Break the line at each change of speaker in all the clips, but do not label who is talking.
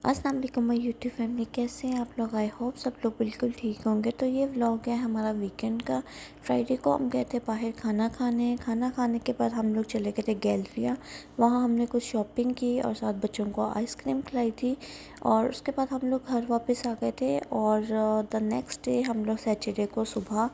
अस्सलाम वालेकुम my YouTube family, कैसे हैं आप लोग। आई होप सब लोग बिल्कुल ठीक होंगे। तो ये व्लॉग है हमारा वीकेंड का। फ्राइडे को हम गए थे बाहर खाना खाने के बाद हम लोग चले गए थे गैलरिया। वहाँ हमने कुछ शॉपिंग की और साथ बच्चों को आइसक्रीम खिलाई थी। और उसके बाद हम लोग घर वापस आ गए थे। और द नेक्स्ट डे हम लोग सैटरडे को सुबह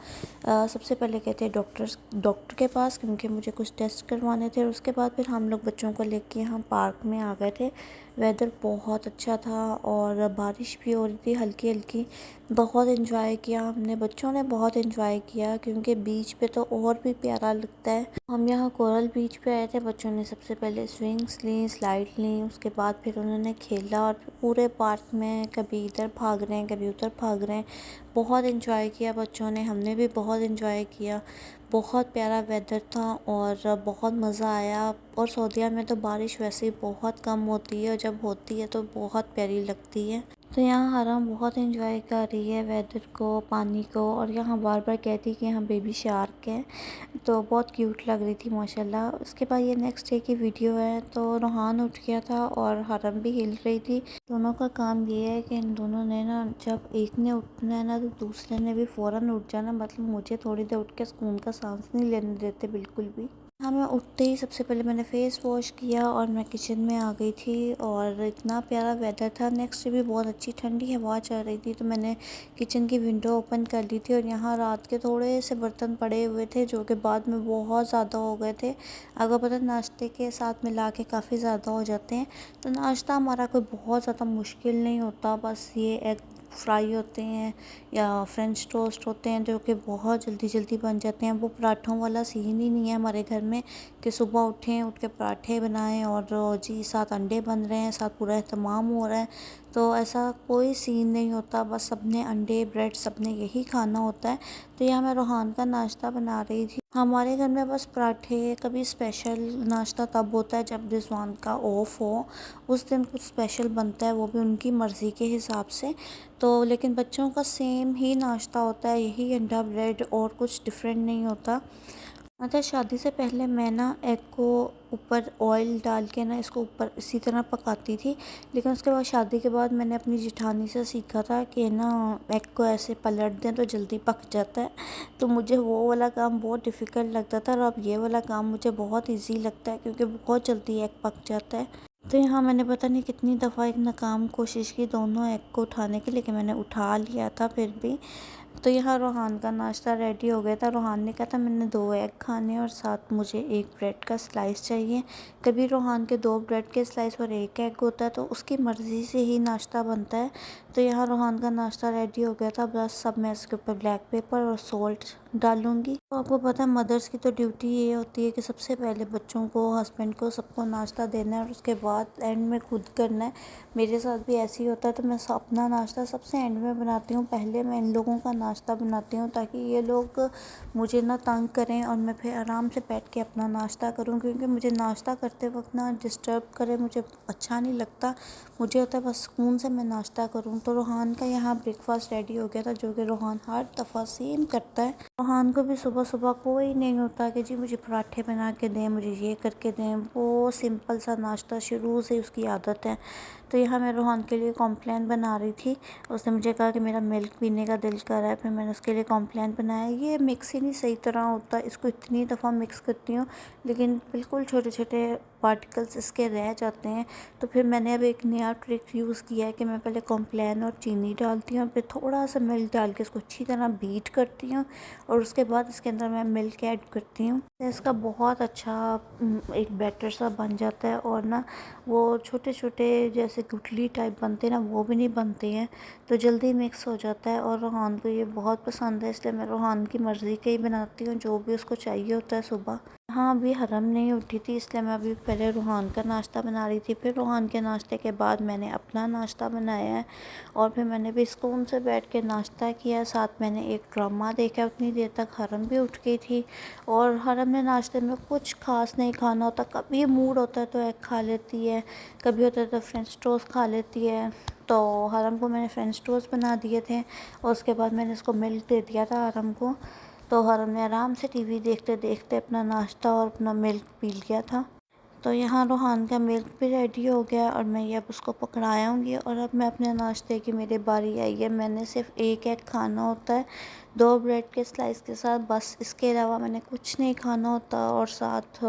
सबसे पहले गए थे डॉक्टर के पास, क्योंकि मुझे कुछ टेस्ट करवाने थे। और उसके बाद फिर हम लोग बच्चों को लेके यहाँ पार्क में आ गए थे। वेदर बहुत अच्छा था और बारिश भी हो रही थी हल्की हल्की। बहुत एंजॉय किया हमने, बच्चों ने बहुत एंजॉय किया, क्योंकि बीच पे तो और भी प्यारा लगता है। हम यहाँ कोरल बीच पे आए थे। बच्चों ने सबसे पहले स्विंग्स ली, स्लाइड ली, उसके बाद फिर उन्होंने खेला और पूरे पार्क में कभी इधर भाग रहे हैं कभी उधर भाग रहे हैं। बहुत एंजॉय किया बच्चों ने, हमने भी बहुत एंजॉय किया। बहुत प्यारा वेदर था और बहुत मज़ा आया। और सऊदीया में तो बारिश वैसे ही बहुत कम होती है और जब होती है तो बहुत प्यारी लगती है। तो यहाँ हरम बहुत एंजॉय कर रही है वेदर को, पानी को। और यहाँ बार बार कहती कि यहाँ बेबी शार्क है, तो बहुत क्यूट लग रही थी माशाल्लाह। उसके बाद ये नेक्स्ट डे की वीडियो है। तो रोहान उठ गया था और हरम भी हिल रही थी। दोनों का काम ये है कि इन दोनों ने ना, जब एक ने उठना है ना तो दूसरे ने भी फ़ौरन उठ जाना। मतलब मुझे थोड़ी देर उठ के सुकून का सांस नहीं लेने देते बिल्कुल भी। हाँ, मैं उठते ही सबसे पहले मैंने फ़ेस वॉश किया और मैं किचन में आ गई थी। और इतना प्यारा वेदर था। नेक्स्ट डे भी बहुत अच्छी ठंडी हवा चल रही थी, तो मैंने किचन की विंडो ओपन कर ली थी। और यहाँ रात के थोड़े से बर्तन पड़े हुए थे जो कि बाद में बहुत ज़्यादा हो गए थे। अगर पता नाश्ते के साथ मिला के काफ़ी ज़्यादा हो जाते हैं। तो नाश्ता हमारा कोई बहुत ज़्यादा मुश्किल नहीं होता, बस ये एग फ्राई होते हैं या फ्रेंच टोस्ट होते हैं जो कि बहुत जल्दी जल्दी बन जाते हैं। वो पराठों वाला सीन ही नहीं है हमारे घर में कि सुबह उठ के पराठे बनाएं और जी साथ अंडे बन रहे हैं, साथ पूरा एहतमाम हो रहा है। तो ऐसा कोई सीन नहीं होता, बस सबने अंडे ब्रेड सबने यही खाना होता है। तो यहाँ मैं रोहान का नाश्ता बना रही थी। हमारे घर में बस पराठे, कभी स्पेशल नाश्ता तब होता है जब रिजवान का ऑफ हो, उस दिन कुछ स्पेशल बनता है, वो भी उनकी मर्ज़ी के हिसाब से। तो लेकिन बच्चों का सेम ही नाश्ता होता है, यही अंडा ब्रेड, और कुछ डिफरेंट नहीं होता। अच्छा, शादी से पहले मैं ना एग को ऊपर ऑयल डाल के ना इसको ऊपर इसी तरह पकाती थी। लेकिन उसके बाद शादी के बाद मैंने अपनी जेठानी से सीखा था कि ना एग को ऐसे पलट दें तो जल्दी पक जाता है। तो मुझे वो वाला काम बहुत डिफ़िकल्ट लगता था और अब ये वाला काम मुझे बहुत इजी लगता है, क्योंकि बहुत जल्दी एग पक जाता है। तो यहाँ मैंने पता नहीं कितनी दफ़ा एक नाकाम कोशिश की दोनों एग को उठाने की, लेकिन मैंने उठा लिया था फिर भी। तो यहाँ रोहान का नाश्ता रेडी हो गया था। रोहान ने कहा था मैंने 2 एग खाने और साथ मुझे एक ब्रेड का स्लाइस चाहिए। कभी रोहान के 2 ब्रेड के स्लाइस और एक एग होता है, तो उसकी मर्ज़ी से ही नाश्ता बनता है। तो यहाँ रोहान का नाश्ता रेडी हो गया था। बस सब मैं इसके ऊपर ब्लैक पेपर और सॉल्ट डालूंगी। तो आपको पता है मदर्स की तो ड्यूटी ये होती है कि सबसे पहले बच्चों को, हस्बैंड को, सबको नाश्ता देना है और उसके बाद एंड में खुद करना है। मेरे साथ भी ऐसे ही होता है। तो मैं अपना नाश्ता सबसे एंड में बनाती हूँ, पहले मैं इन लोगों का नाश्ता बनाती हूँ ताकि ये लोग मुझे ना तंग करें और मैं फिर आराम से बैठ के अपना नाश्ता करूँ, क्योंकि मुझे नाश्ता करते वक्त ना डिस्टर्ब करे मुझे अच्छा नहीं लगता। मुझे होता है बस सुकून से मैं नाश्ता करूँ। तो रोहान का यहाँ ब्रेकफास्ट रेडी हो गया था, जो कि रोहान हर दफ़ा सेम करता है। रोहान को भी सुबह सुबह कोई नहीं होता कि जी मुझे पराठे बना के दें, मुझे ये करके दें। वो सिंपल सा नाश्ता शुरू से उसकी आदत है। तो यहाँ मैं रोहान के लिए कॉम्प्लान बना रही थी। उसने मुझे कहा कि मेरा मिल्क पीने का दिल कर रहा है, फिर मैंने उसके लिए कॉम्प्लान बनाया। ये मिक्स ही नहीं सही तरह होता, इसको इतनी दफ़ा मिक्स करती हूँ लेकिन बिल्कुल छोटे छोटे पार्टिकल्स इसके रह जाते हैं। तो फिर मैंने अब एक नया ट्रिक यूज़ किया है कि मैं पहले कॉम्प्लान और चीनी डालती हूँ, फिर थोड़ा सा मिल्क डाल के इसको अच्छी तरह बीट करती हूँ और उसके बाद इसके अंदर मैं मिल्क ऐड करती हूँ। तो इसका बहुत अच्छा एक बैटर सा बन जाता है। और ना वो छोटे छोटे जैसे गुठली टाइप बनते हैं ना, वो भी नहीं बनते हैं। तो जल्दी मिक्स हो जाता है और रोहान को ये बहुत पसंद है, इसलिए मैं रोहान की मर्ज़ी का ही बनाती हूँ जो भी उसको चाहिए होता है सुबह। हाँ, अभी हरम नहीं उठी थी, इसलिए मैं अभी पहले रोहान का नाश्ता बना रही थी। फिर रोहान के नाश्ते के बाद मैंने अपना नाश्ता बनाया है और फिर मैंने भी सुकून से बैठ के नाश्ता किया। साथ मैंने एक ड्रामा देखा, उतनी देर तक हरम भी उठ गई थी। और हरम ने नाश्ते में कुछ खास नहीं खाना होता, कभी मूड होता है तो एग खा लेती है, कभी होता है तो फ्रेंच टोस्ट खा लेती है। तो हरम को मैंने फ्रेंच टोस्ट बना दिए थे और उसके बाद मैंने इसको मिल्क दे दिया था हरम को। तो हरम ने आराम से टीवी देखते देखते अपना नाश्ता और अपना मिल्क पी लिया था। तो यहाँ रूहान का मिल्क भी रेडी हो गया और मैं ये अब उसको पकड़ाऊँगी और अब मैं अपने नाश्ते की मेरी बारी आई है। मैंने सिर्फ एक एग खाना होता है 2 ब्रेड के स्लाइस के साथ, बस इसके अलावा मैंने कुछ नहीं खाना होता और साथ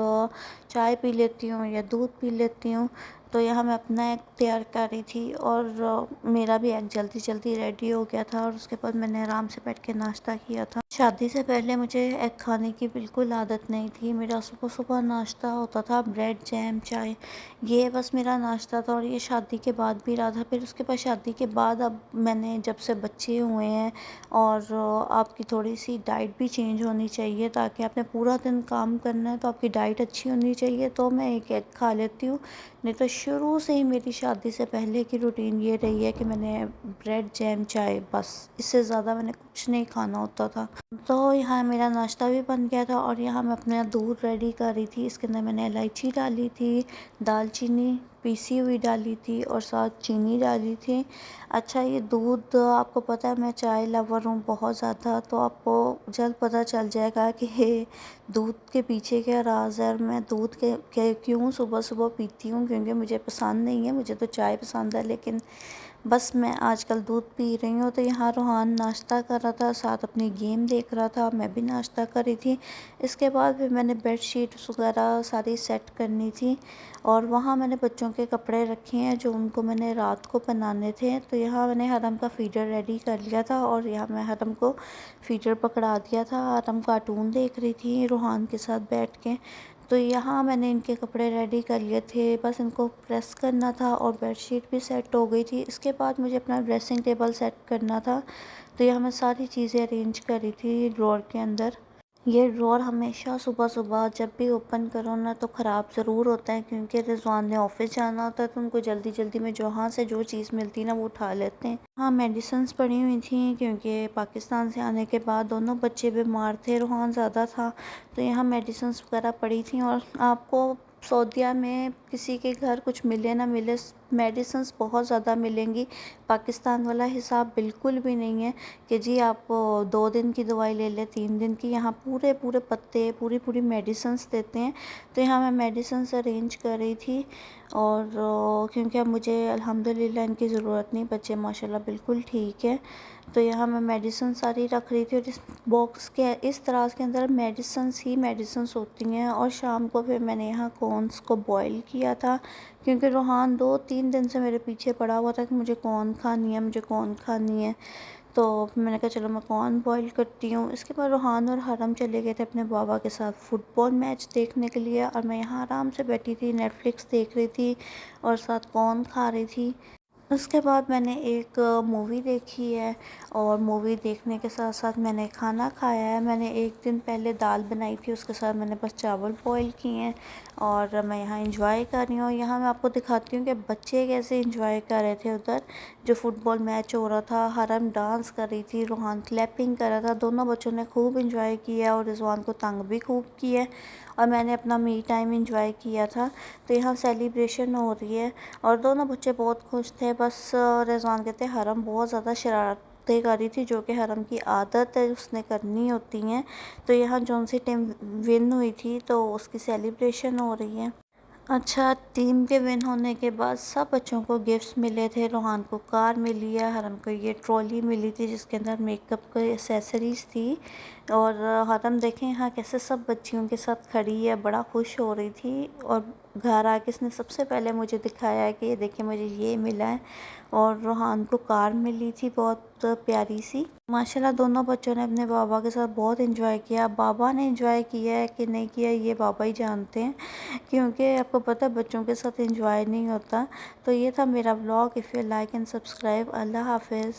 चाय पी लेती हूँ या दूध पी लेती हूँ। तो यहाँ मैं अपना एग तैयार कर रही थी और मेरा भी एग जल्दी जल्दी रेडी हो गया था और उसके बाद मैंने आराम से बैठ के नाश्ता किया था। शादी से पहले मुझे एग खाने की बिल्कुल आदत नहीं थी। मेरा सुबह सुबह नाश्ता होता था ब्रेड जैम चाय, ये बस मेरा नाश्ता था और ये शादी के बाद भी रहा था। फिर उसके बाद शादी के बाद अब मैंने जब से बच्चे हुए हैं और आपकी थोड़ी सी डाइट भी चेंज होनी चाहिए, ताकि आपने पूरा दिन काम करना है तो आपकी डाइट अच्छी होनी चाहिए, तो मैं एक एग खा लेती हूँ। नहीं तो शुरू से ही मेरी शादी से पहले की रूटीन ये रही है कि मैंने ब्रेड जैम चाय, बस इससे ज़्यादा मैंने कुछ नहीं खाना होता था। तो यहाँ मेरा नाश्ता भी बन गया था और यहाँ मैं अपना दूध रेडी कर रही थी। इसके अंदर मैंने इलायची डाली थी, दालचीनी पीसी हुई डाली थी और साथ चीनी डाली थी। अच्छा, ये दूध आपको पता है मैं चाय लवर हूँ बहुत ज़्यादा, तो आपको जल्द पता चल जाएगा कि ये दूध के पीछे क्या राज है और मैं दूध के क्यों सुबह सुबह पीती हूँ, क्योंकि मुझे पसंद नहीं है। मुझे तो चाय पसंद है, लेकिन बस मैं आजकल दूध पी रही हूँ। तो यहाँ रूहान नाश्ता कर रहा था, साथ अपनी गेम देख रहा था, मैं भी नाश्ता कर रही थी। इसके बाद फिर मैंने बेडशीट वगैरह सारी सेट करनी थी और वहाँ मैंने बच्चों के कपड़े रखे हैं जो उनको मैंने रात को पहनाने थे। तो यहाँ मैंने हरम का फीडर रेडी कर लिया था और यहाँ मैं हरम को फीडर पकड़ा दिया था। हरम कार्टून देख रही थी रूहान के साथ बैठ के। तो यहाँ मैंने इनके कपड़े रेडी कर लिए थे, बस इनको प्रेस करना था और बेडशीट भी सेट हो गई थी। इसके बाद मुझे अपना ड्रेसिंग टेबल सेट करना था। तो यहाँ मैं सारी चीज़ें अरेंज कर रही थी ड्रॉर के अंदर। ये ड्रॉर हमेशा सुबह सुबह जब भी ओपन करो ना तो ख़राब ज़रूर होता है, क्योंकि रिजवान ने ऑफिस जाना होता है तो उनको जल्दी जल्दी में जहाँ से जो चीज़ मिलती ना वो उठा लेते हैं। हाँ, मेडिसिन्स पड़ी हुई थी क्योंकि पाकिस्तान से आने के बाद दोनों बच्चे बीमार थे, रूहान ज़्यादा था, तो यहाँ मेडिसिन्स वगैरह पड़ी थी। और आपको सऊदीया में किसी के घर कुछ मिले ना मिले, मेडिसिन्स बहुत ज़्यादा मिलेंगी। पाकिस्तान वाला हिसाब बिल्कुल भी नहीं है कि जी आप 2 दिन की दवाई ले लें 3 दिन की। यहाँ पूरे पूरे पत्ते पूरी पूरी मेडिसिन्स देते हैं। तो यहाँ मैं मेडिसिन्स अरेंज कर रही थी और क्योंकि अब मुझे अल्हम्दुलिल्लाह इनकी ज़रूरत नहीं, बच्चे माशाल्लाह बिल्कुल ठीक है। तो यहाँ मैं मेडिसिन सारी रख रही थी और इस बॉक्स के इस तरह के अंदर मेडिसिन्स ही मेडिसिन्स होती हैं। और शाम को फिर मैंने यहाँ कॉर्न्स को बॉईल किया था, क्योंकि रूहान 2-3 दिन से मेरे पीछे पड़ा हुआ था कि मुझे कॉर्न खानी है, मुझे कॉर्न खानी है। तो मैंने कहा चलो मैं कॉर्न बॉईल करती हूँ। इसके बाद रूहान और हरम चले गए थे अपने बाबा के साथ फुटबॉल मैच देखने के लिए और मैं यहाँ आराम से बैठी थी, नेटफ्लिक्स देख रही थी और साथ कॉर्न खा रही थी। उसके बाद मैंने एक मूवी देखी है और मूवी देखने के साथ साथ मैंने खाना खाया है। मैंने एक दिन पहले दाल बनाई थी, उसके साथ मैंने बस चावल बॉईल किए हैं और मैं यहाँ इंजॉय कर रही हूँ। यहाँ मैं आपको दिखाती हूँ कि बच्चे कैसे इंजॉय कर रहे थे उधर जो फुटबॉल मैच हो रहा था। हरम डांस कर रही थी, रूहान क्लैपिंग कर रहा था। दोनों बच्चों ने खूब इंजॉय किया और रिजवान को तंग भी खूब किया और मैंने अपना मी टाइम इंजॉय किया था। तो यहाँ सेलिब्रेशन हो रही है और दोनों बच्चे बहुत खुश थे। बस रिजवान कहते हरम बहुत ज़्यादा शरारतें कर रही थी, जो कि हरम की आदत है, उसने करनी होती हैं। तो यहाँ जौन सी टीम विन हुई थी तो उसकी सेलिब्रेशन हो रही है। अच्छा, टीम के विन होने के बाद सब बच्चों को गिफ्ट्स मिले थे। रूहान को कार मिली है, हरम को ये ट्रॉली मिली थी जिसके अंदर मेकअप की एसेसरीज़ थी। और हरम देखें यहाँ कैसे सब बच्चियों के साथ खड़ी है, बड़ा खुश हो रही थी। और घर आके इसने सबसे पहले मुझे दिखाया है कि ये देखिए मुझे ये मिला है। और रूहान को कार मिली थी बहुत प्यारी सी। माशाल्लाह दोनों बच्चों ने अपने बाबा के साथ बहुत इंजॉय किया। बाबा ने इंजॉय किया है कि नहीं किया ये बाबा ही जानते हैं, क्योंकि आपको पता है बच्चों के साथ इंजॉय नहीं होता। तो ये था मेरा vlog. If you like and subscribe. अल्लाह हाफिज़।